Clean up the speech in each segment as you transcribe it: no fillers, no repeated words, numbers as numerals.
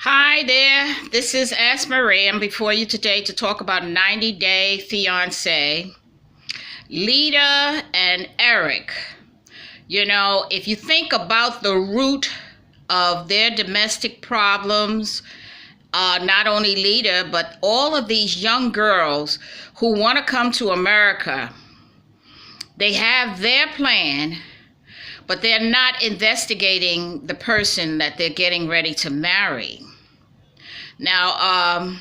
Hi there, this is Ask Marie. I'm before you today to talk about 90 Day Fiancé, Leida and Eric. You know, if you think about the root of their domestic problems, not only Leida, but all of these young girls who want to come to America, they have their plan, but they're not investigating the person that they're getting ready to marry. Now,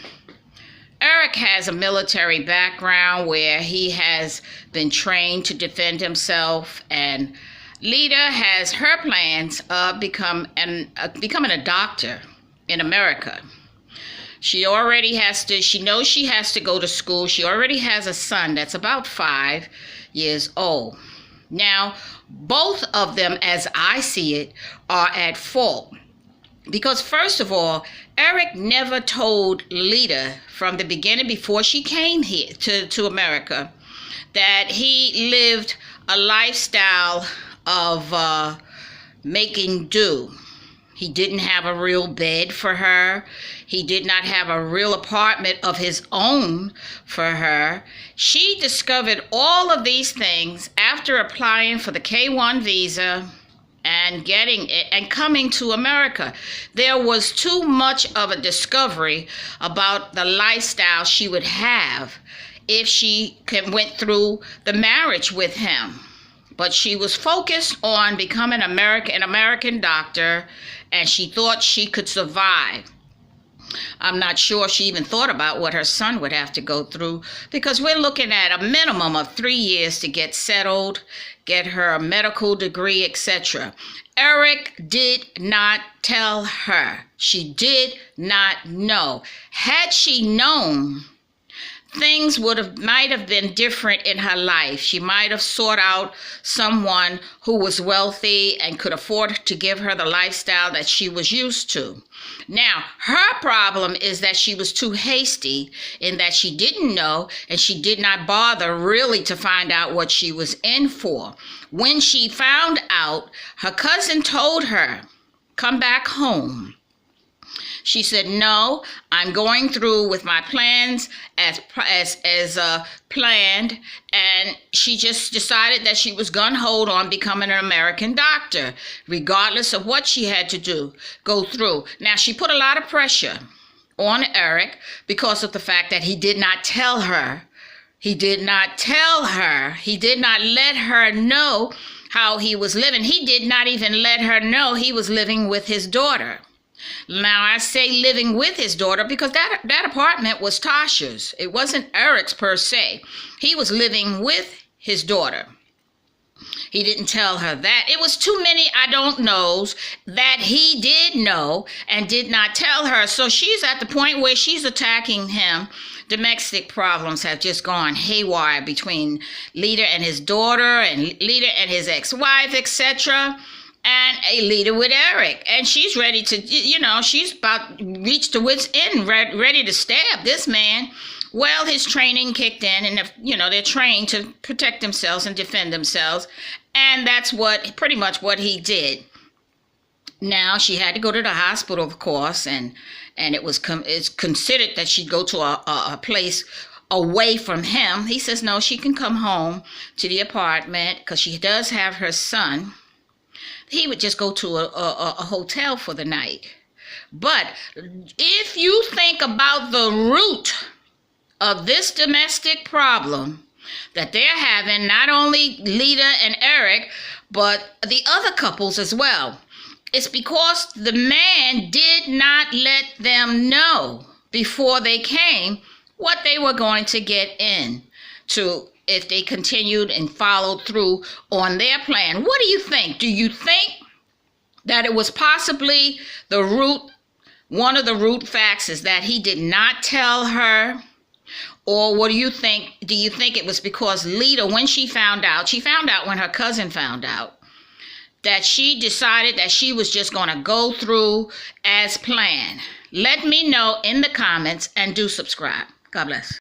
Eric has a military background where he has been trained to defend himself, and Leida has her plans of becoming a doctor in America. She knows she has to go to school. She already has a son that's about 5 years old. Now, both of them, as I see it, are at fault. Because first of all, Eric never told Leida from the beginning, before she came here to America, that he lived a lifestyle of making do. He didn't have a real bed for her. He did not have a real apartment of his own for her. She discovered all of these things after applying for the K-1 visa and getting it and coming to America. There was too much of a discovery about the lifestyle she would have if she went through the marriage with him. But she was focused on becoming an American doctor, and she thought she could survive. I'm not sure if she even thought about what her son would have to go through, because we're looking at a minimum of 3 years to get settled, get her a medical degree, etc. Eric did not tell her. She did not know. Had she known, things might have been different in her life. She might have sought out someone who was wealthy and could afford to give her the lifestyle that she was used to. Now, her problem is that she was too hasty in that she didn't know, and she did not bother really to find out what she was in for. When she found out, her cousin told her, "Come back home." She said, "No, I'm going through with my plans as planned," and she just decided that she was gung-ho on becoming an American doctor, regardless of what she had to go through. Now, she put a lot of pressure on Eric because of the fact that he did not tell her. He did not tell her. He did not let her know how he was living. He did not even let her know he was living with his daughter. Now, I say living with his daughter because that apartment was Tasha's. It wasn't Eric's per se. He was living with his daughter. He didn't tell her that. It was too many I don't knows that he did know and did not tell her. So she's at the point where she's attacking him. Domestic problems have just gone haywire between Leida and his daughter, and Leida and his ex-wife, etc., and a Leida with Eric. And she's ready to, she's about reached the wit's end, ready to stab this man. Well, his training kicked in, and, they're trained to protect themselves and defend themselves. And that's pretty much what he did. Now, she had to go to the hospital, of course, and it's considered that she'd go to a place away from him. He says, no, she can come home to the apartment because she does have her son. He would just go to a hotel for the night. But if you think about the root of this domestic problem that they're having, not only Leida and Eric, but the other couples as well, it's because the man did not let them know before they came what they were going to get into if they continued and followed through on their plan. What do you think? Do you think that it was possibly one of the root facts is that he did not tell her? Or what do you think? Do you think it was because Leida, when she found out when her cousin found out, that she decided that she was just going to go through as planned? Let me know in the comments, and do subscribe. God bless.